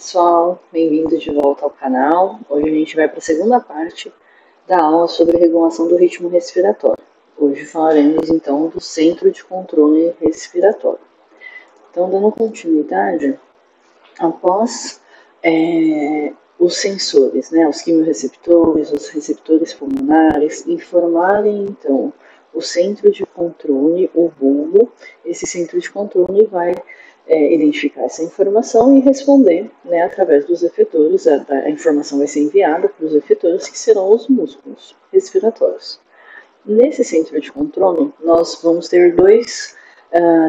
pessoal, bem-vindos de volta ao canal. Hoje a gente vai para a segunda parte da aula sobre regulação do ritmo respiratório. Hoje falaremos então do centro de controle respiratório. Então, dando continuidade, após os sensores, os quimiorreceptores, os receptores pulmonares, informarem então o centro de controle, o bulbo, esse centro de controle vai identificar essa informação e responder através dos efetores. A informação vai ser enviada para os efetores, que serão os músculos respiratórios. Nesse centro de controle, nós vamos ter dois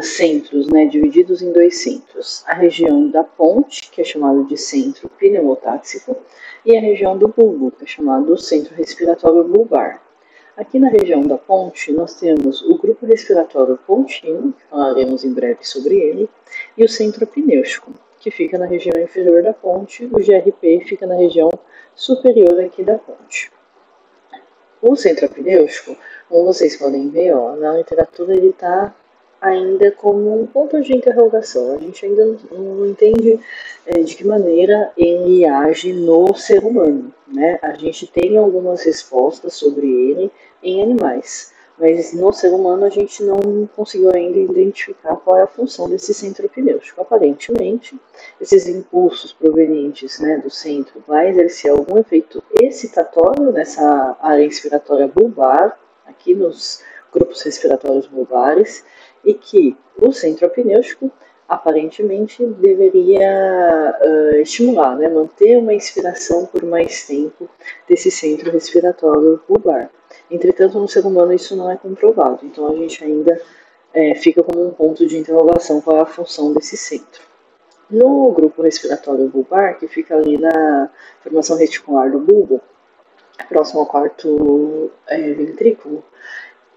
centros, divididos em dois centros. A região da ponte, que é chamado de centro pneumotáxico, e a região do bulbo, que é chamado centro respiratório bulbar. Aqui na região da ponte, nós temos o grupo respiratório pontino, que falaremos em breve sobre ele, e o centro apnêutico, que fica na região inferior da ponte, o GRP fica na região superior aqui da ponte. O centro apnêutico, como vocês podem ver, na literatura ele está ainda como um ponto de interrogação. A gente ainda não entende de que maneira ele age no ser humano, A gente tem algumas respostas sobre ele em animais, mas no ser humano a gente não conseguiu ainda identificar qual é a função desse centro apnêutico. Aparentemente, esses impulsos provenientes do centro vai exercer algum efeito excitatório nessa área respiratória bulbar, aqui nos grupos respiratórios bulbares, e que o centro apnêutico aparentemente deveria estimular, manter uma inspiração por mais tempo desse centro respiratório bulbar. Entretanto, no ser humano isso não é comprovado, então a gente ainda fica como um ponto de interrogação qual é a função desse centro. No grupo respiratório bulbar, que fica ali na formação reticular do bulbo, próximo ao quarto ventrículo,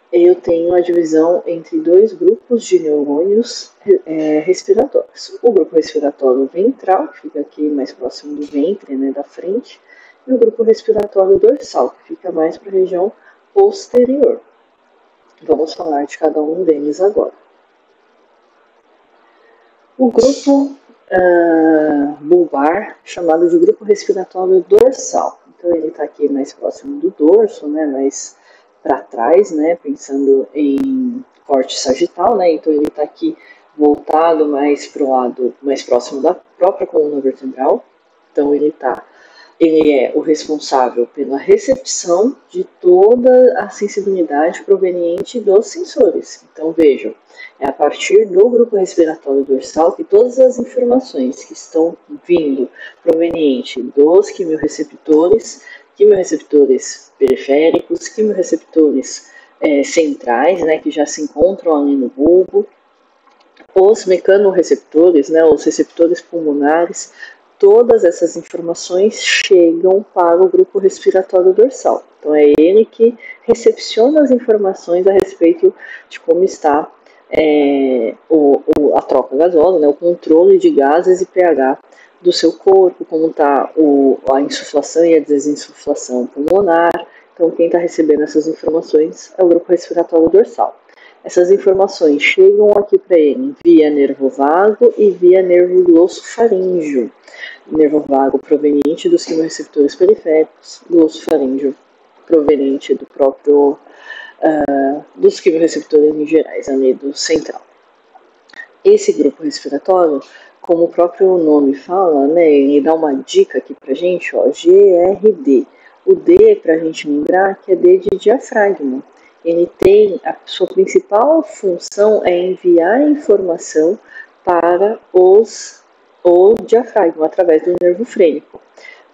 eu tenho a divisão entre dois grupos de neurônios respiratórios. O grupo respiratório ventral, que fica aqui mais próximo do ventre, da frente, e o grupo respiratório dorsal, que fica mais para a região posterior. Vamos falar de cada um deles agora. O grupo bulbar, chamado de grupo respiratório dorsal. Então ele está aqui mais próximo do dorso, mais para trás, pensando em corte sagital, então ele está aqui voltado mais para o lado mais próximo da própria coluna vertebral. Então ele é o responsável pela recepção de toda a sensibilidade proveniente dos sensores. Então vejam, é a partir do grupo respiratório dorsal que todas as informações que estão vindo proveniente dos quimiorreceptores periféricos, quimiorreceptores centrais, que já se encontram ali no bulbo, os mecanorreceptores, os receptores pulmonares, todas essas informações chegam para o grupo respiratório dorsal. Então é ele que recepciona as informações a respeito de como está a troca gasosa, o controle de gases e pH do seu corpo, como está a insuflação e a desinsuflação pulmonar. Então quem está recebendo essas informações é o grupo respiratório dorsal. Essas informações chegam aqui para ele via nervo vago e via nervo glossofaríngeo. Nervo vago proveniente dos quimiorreceptores periféricos, glossofaríngeo proveniente do próprio dos quimiorreceptores em gerais, ali do central. Esse grupo respiratório, como o próprio nome fala, ele dá uma dica aqui pra gente, GRD. O D, para a gente lembrar, que é D de diafragma. Ele tem, a sua principal função é enviar informação para o diafragma, através do nervo frênico.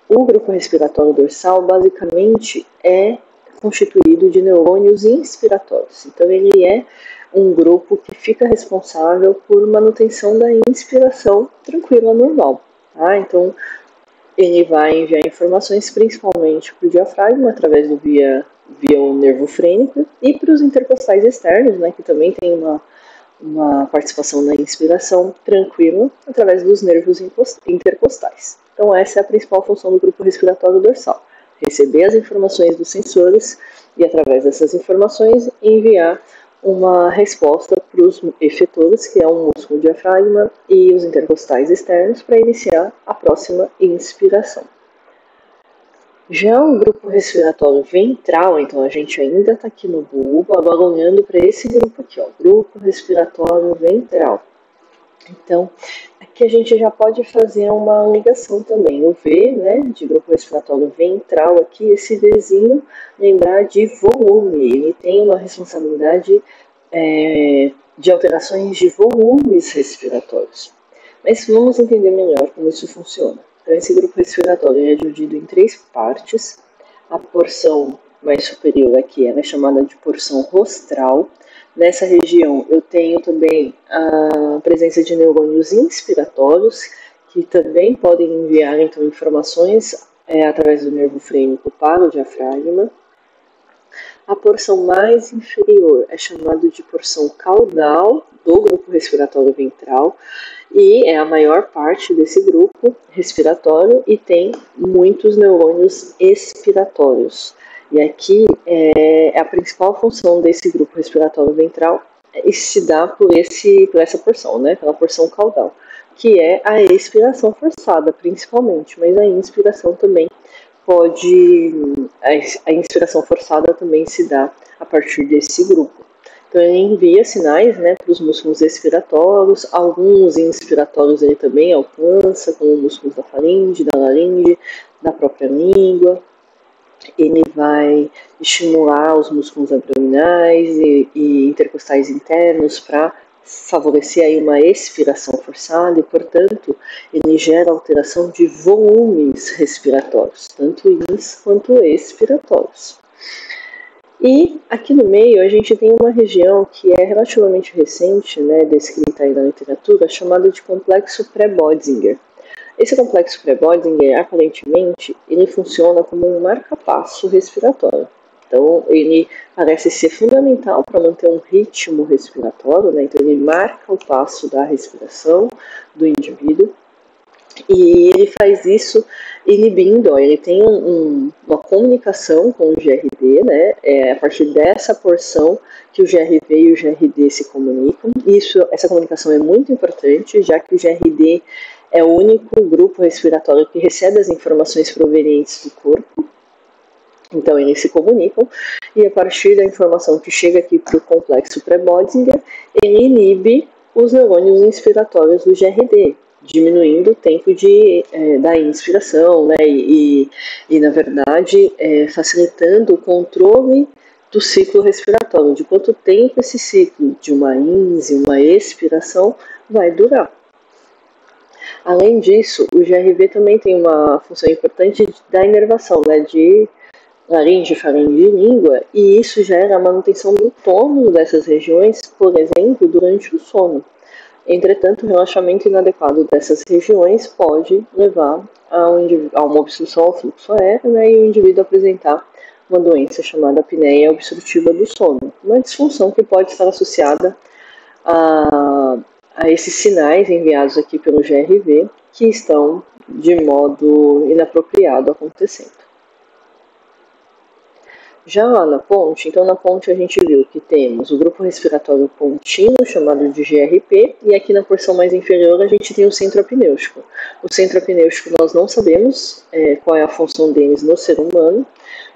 O grupo respiratório dorsal, basicamente, é constituído de neurônios inspiratórios. Então, ele é um grupo que fica responsável por manutenção da inspiração tranquila, normal. Então, ele vai enviar informações principalmente para o diafragma, através do via o nervo frênico, e para os intercostais externos, que também tem uma participação na inspiração tranquila, através dos nervos intercostais. Então essa é a principal função do grupo respiratório dorsal: receber as informações dos sensores e, através dessas informações, enviar uma resposta para os efetores, que é o músculo diafragma e os intercostais externos, para iniciar a próxima inspiração. Já o grupo respiratório ventral, então a gente ainda está aqui no bulbo, agora olhando para esse grupo aqui, ó, grupo respiratório ventral. Então, aqui a gente já pode fazer uma ligação também. O V, né, de grupo respiratório ventral, aqui, esse Vzinho, lembrar de volume. Ele tem uma responsabilidade de alterações de volumes respiratórios. Mas vamos entender melhor como isso funciona. Então, esse grupo respiratório é dividido em 3 partes. A porção mais superior aqui é chamada de porção rostral. Nessa região eu tenho também a presença de neurônios inspiratórios, que também podem enviar então informações através do nervo frênico para o diafragma. A porção mais inferior é chamada de porção caudal do grupo respiratório ventral e é a maior parte desse grupo respiratório e tem muitos neurônios expiratórios. E aqui a principal função desse grupo respiratório ventral se dá por essa porção, né, pela porção caudal, que é a expiração forçada principalmente, mas a inspiração também a inspiração forçada também se dá a partir desse grupo. Então ele envia sinais, né, para os músculos expiratórios, alguns inspiratórios ele também alcança, como músculos da faringe, da laringe, da própria língua. Ele vai estimular os músculos abdominais e intercostais internos para favorecer aí uma expiração forçada e, portanto, ele gera alteração de volumes respiratórios, tanto ins quanto expiratórios. E aqui no meio a gente tem uma região que é relativamente recente, né, descrita aí na literatura, chamada de complexo pré-Bodzinger. Esse complexo pré-Bodzinger, aparentemente, ele funciona como um marca-passo respiratório. Então, ele parece ser fundamental para manter um ritmo respiratório, né? Então, ele marca o passo da respiração do indivíduo e ele faz isso inibindo, ele tem uma comunicação com o GRD, né? É a partir dessa porção que o GRV e o GRD se comunicam. Essa comunicação é muito importante, já que o GRD é o único grupo respiratório que recebe as informações provenientes do corpo. Então, eles se comunicam e a partir da informação que chega aqui para o complexo pré-Bodzinger, ele inibe os neurônios inspiratórios do GRD, diminuindo o tempo da inspiração, né, e na verdade, facilitando o controle do ciclo respiratório, de quanto tempo esse ciclo de uma ínse, uma expiração vai durar. Além disso, o GRV também tem uma função importante da inervação, né, de laringe, faringe e língua, e isso gera a manutenção do tônus dessas regiões, por exemplo, durante o sono. Entretanto, o relaxamento inadequado dessas regiões pode levar a uma obstrução ao fluxo aéreo, né, e o indivíduo apresentar uma doença chamada apneia obstrutiva do sono, uma disfunção que pode estar associada a esses sinais enviados aqui pelo GRV que estão de modo inapropriado acontecendo. Já lá na ponte, então na ponte a gente viu que temos o grupo respiratório contínuo, chamado de GRP, e aqui na porção mais inferior a gente tem o centro apnêutico. O centro apnêutico nós não sabemos qual é a função deles no ser humano,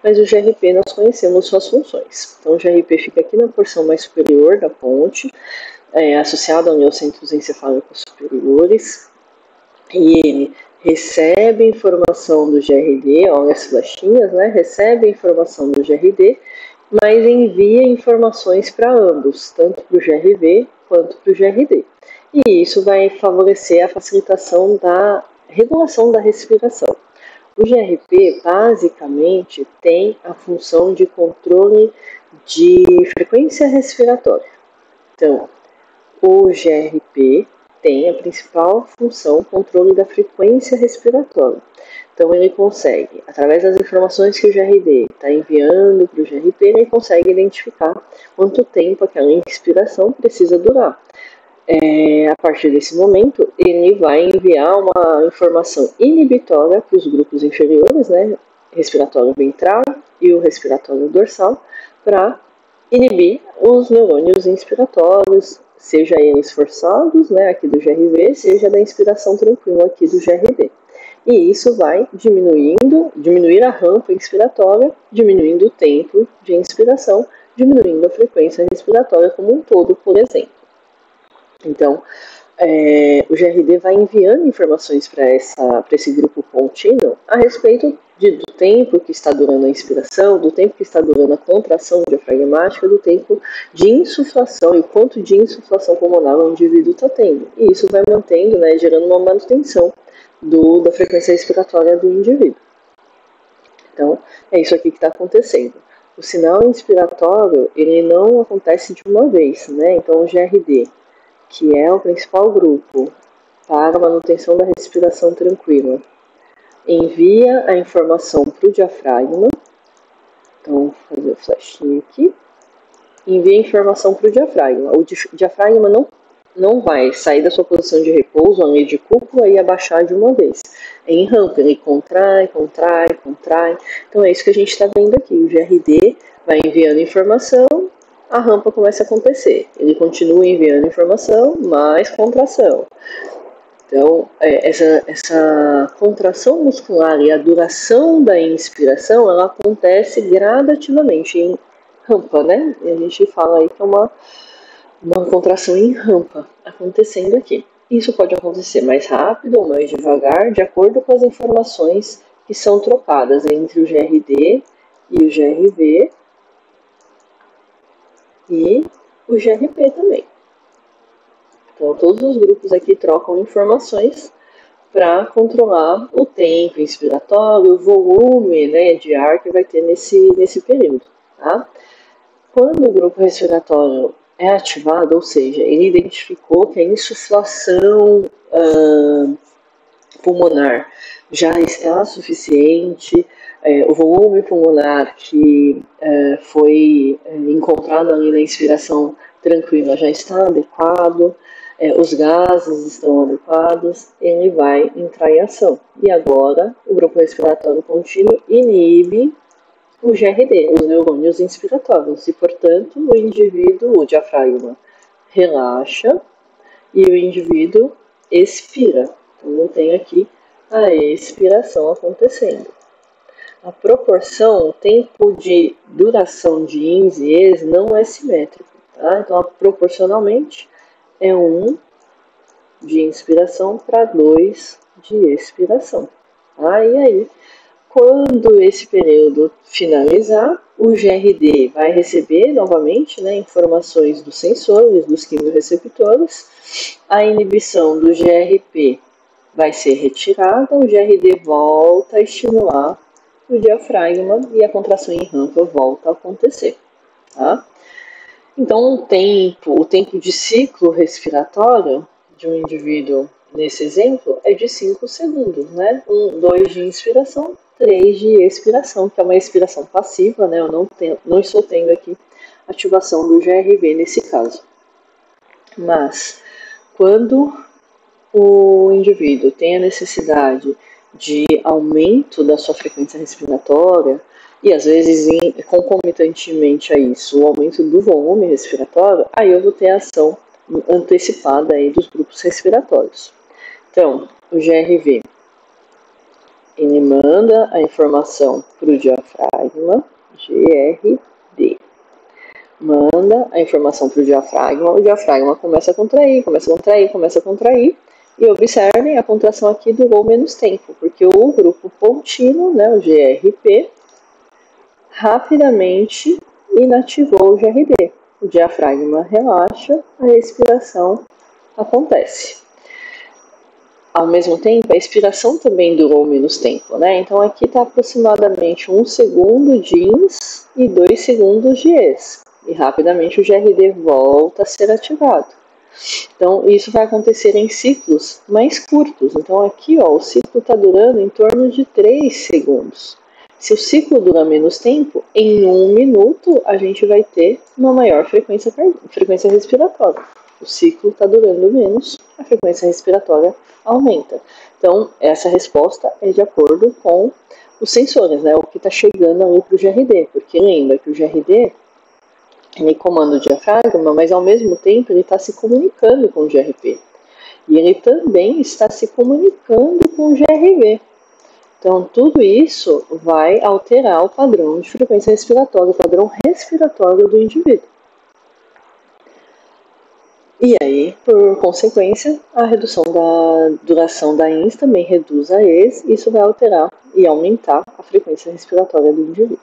mas o GRP nós conhecemos suas funções. Então o GRP fica aqui na porção mais superior da ponte, associado aos centros encefálicos superiores, e ele recebe informação do GRD, olha as flechinhas, né? Recebe informação do GRD, mas envia informações para ambos, tanto para o GRV quanto para o GRD. E isso vai favorecer a facilitação da regulação da respiração. O GRP, basicamente, tem a função de controle de frequência respiratória. Então, o GRP tem a principal função controle da frequência respiratória. Então ele consegue, através das informações que o GRD está enviando para o GRP, ele consegue identificar quanto tempo aquela inspiração precisa durar. A partir desse momento, ele vai enviar uma informação inibitória para os grupos inferiores, né, respiratório ventral e o respiratório dorsal, para inibir os neurônios inspiratórios seja eles forçados, né, aqui do GRV, seja da inspiração tranquila aqui do GRD. E isso vai diminuir a rampa inspiratória, diminuindo o tempo de inspiração, diminuindo a frequência respiratória como um todo, por exemplo. Então, o GRD vai enviando informações para esse grupo contínuo a respeito do tempo que está durando a inspiração, do tempo que está durando a contração diafragmática, do tempo de insuflação e o quanto de insuflação pulmonar o indivíduo está tendo. E isso vai mantendo, né, gerando uma manutenção da frequência respiratória do indivíduo. Então, é isso aqui que está acontecendo. O sinal inspiratório, ele não acontece de uma vez, né? Então, o GRD, que é o principal grupo para a manutenção da respiração tranquila, envia a informação para o diafragma. Então, vou fazer o flashinho aqui. Envia a informação para o diafragma. O diafragma não vai sair da sua posição de repouso, a linha de cúpula, e abaixar de uma vez. Em rampa, ele contrai. Então, é isso que a gente está vendo aqui. O GRD vai enviando informação, a rampa começa a acontecer. Ele continua enviando informação, mais contração. Então, essa contração muscular e a duração da inspiração, ela acontece gradativamente em rampa, né? E a gente fala aí que é uma contração em rampa acontecendo aqui. Isso pode acontecer mais rápido ou mais devagar, de acordo com as informações que são trocadas entre o GRD e o GRV e o GRP também. Então, todos os grupos aqui trocam informações para controlar o tempo inspiratório, o volume, né, de ar que vai ter nesse período. Tá? Quando o grupo respiratório é ativado, ou seja, ele identificou que a insuflação pulmonar já está suficiente, o volume pulmonar que foi encontrado ali na inspiração tranquila já está adequado, os gases estão adequados, ele vai entrar em ação. E agora o grupo respiratório contínuo inibe o GRD, os neurônios inspiratórios, e portanto o diafragma relaxa e o indivíduo expira. Então não tem aqui a expiração acontecendo. A proporção, o tempo de duração de INS e ES não é simétrico. Tá? Então, proporcionalmente, é 1 de inspiração para 2 de expiração. Tá? E aí, quando esse período finalizar, o GRD vai receber novamente, né, informações dos sensores, dos quimiorreceptores, a inibição do GRP vai ser retirada, o GRD volta a estimular o diafragma e a contração em rampa volta a acontecer. Tá? Então, o tempo de ciclo respiratório de um indivíduo, nesse exemplo, é de 5 segundos, né? 2 de inspiração, 3 de expiração, que é uma expiração passiva, né? Eu não estou tendo aqui ativação do GRV nesse caso. Mas, quando o indivíduo tem a necessidade de aumento da sua frequência respiratória, e às vezes concomitantemente a isso, o aumento do volume respiratório, aí eu vou ter a ação antecipada aí dos grupos respiratórios. Então, o GRV, ele manda a informação para o diafragma, GRD. Manda a informação para o diafragma começa a contrair, e observem, a contração aqui durou menos tempo, porque o grupo contínuo, né, o GRP, rapidamente inativou o GRD. O diafragma relaxa, a expiração acontece. Ao mesmo tempo, a expiração também durou menos tempo, né? Então aqui está aproximadamente 1 segundo de INS e 2 segundos de ES. E rapidamente o GRD volta a ser ativado. Então isso vai acontecer em ciclos mais curtos. Então aqui, ó, o ciclo está durando em torno de 3 segundos. Se o ciclo dura menos tempo, em 1 minuto a gente vai ter uma maior frequência respiratória. O ciclo está durando menos, a frequência respiratória aumenta. Então, essa resposta é de acordo com os sensores, né? O que está chegando ali para o GRD. Porque lembra que o GRD ele comanda o diafragma, mas ao mesmo tempo ele está se comunicando com o GRP. E ele também está se comunicando com o GRV. Então, tudo isso vai alterar o padrão de frequência respiratória, o padrão respiratório do indivíduo. E aí, por consequência, a redução da duração da INS também reduz a ES, e isso vai alterar e aumentar a frequência respiratória do indivíduo.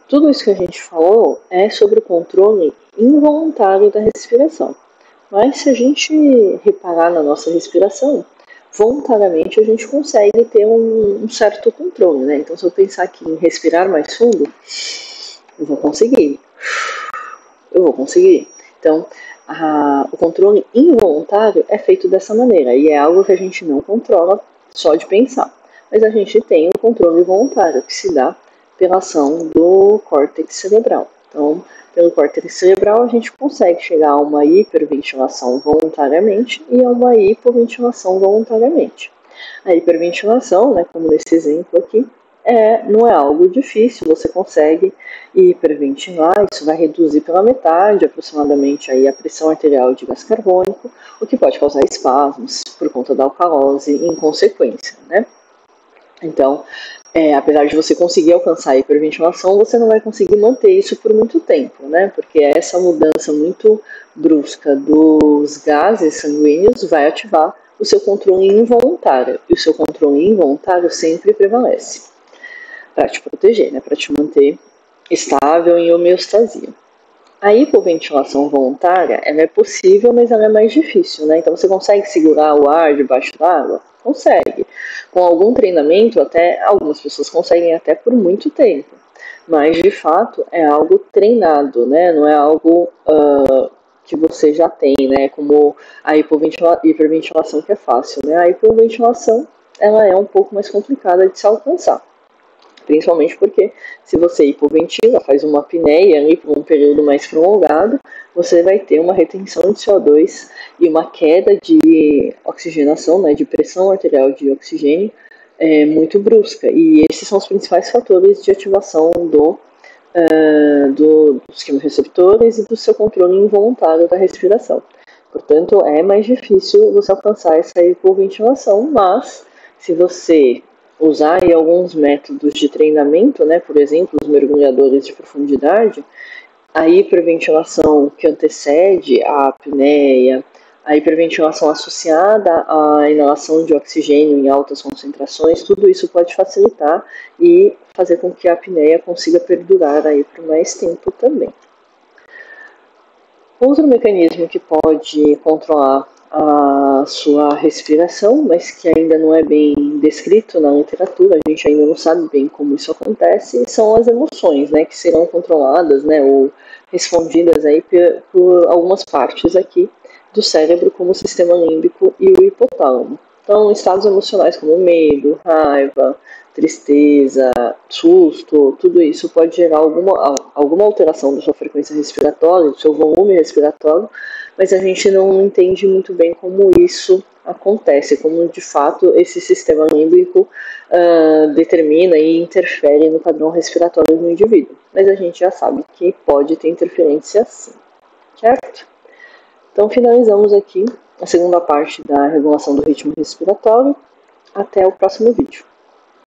Tudo isso que a gente falou é sobre o controle involuntário da respiração. Mas se a gente reparar na nossa respiração, voluntariamente a gente consegue ter um certo controle, né? Então, se eu pensar aqui em respirar mais fundo, eu vou conseguir. Então, o controle involuntário é feito dessa maneira, e é algo que a gente não controla só de pensar. Mas a gente tem o controle voluntário, que se dá pela ação do córtex cerebral. Então, pelo córtex cerebral, a gente consegue chegar a uma hiperventilação voluntariamente e a uma hipoventilação voluntariamente. A hiperventilação, né, como nesse exemplo aqui, não é algo difícil, você consegue hiperventilar, isso vai reduzir pela metade aproximadamente aí a pressão arterial de gás carbônico, o que pode causar espasmos por conta da alcalose em consequência, né? Então, apesar de você conseguir alcançar a hiperventilação, você não vai conseguir manter isso por muito tempo, né? Porque essa mudança muito brusca dos gases sanguíneos vai ativar o seu controle involuntário, e o seu controle involuntário sempre prevalece para te proteger, né? Para te manter estável em homeostasia. A hipoventilação voluntária, ela é possível, mas ela é mais difícil, né? Então, você consegue segurar o ar debaixo d'água? Consegue. Com algum treinamento, até algumas pessoas conseguem até por muito tempo. Mas, de fato, é algo treinado, né? Não é algo que você já tem, né? Como a hiperventilação, que é fácil, né? A hipoventilação, ela é um pouco mais complicada de se alcançar. Principalmente porque se você hipoventila, faz uma apneia ali por um período mais prolongado, você vai ter uma retenção de CO2 e uma queda de oxigenação, né, de pressão arterial de oxigênio muito brusca. E esses são os principais fatores de ativação dos quimioreceptores e do seu controle involuntário da respiração. Portanto, é mais difícil você alcançar essa hipoventilação, mas se você usar aí alguns métodos de treinamento, né, por exemplo, os mergulhadores de profundidade, a hiperventilação que antecede a apneia, a hiperventilação associada à inalação de oxigênio em altas concentrações, tudo isso pode facilitar e fazer com que a apneia consiga perdurar aí por mais tempo também. Outro mecanismo que pode controlar a sua respiração, mas que ainda não é bem descrito na literatura, a gente ainda não sabe bem como isso acontece, são as emoções, né, que serão controladas, né, ou respondidas aí por algumas partes aqui do cérebro, como o sistema límbico e o hipotálamo. Então, estados emocionais como medo, raiva, tristeza, susto, tudo isso pode gerar alguma alteração da sua frequência respiratória, do seu volume respiratório, mas a gente não entende muito bem como isso acontece, como de fato esse sistema límbico determina e interfere no padrão respiratório do indivíduo. Mas a gente já sabe que pode ter interferência sim, certo? Então finalizamos aqui a segunda parte da regulação do ritmo respiratório. Até o próximo vídeo.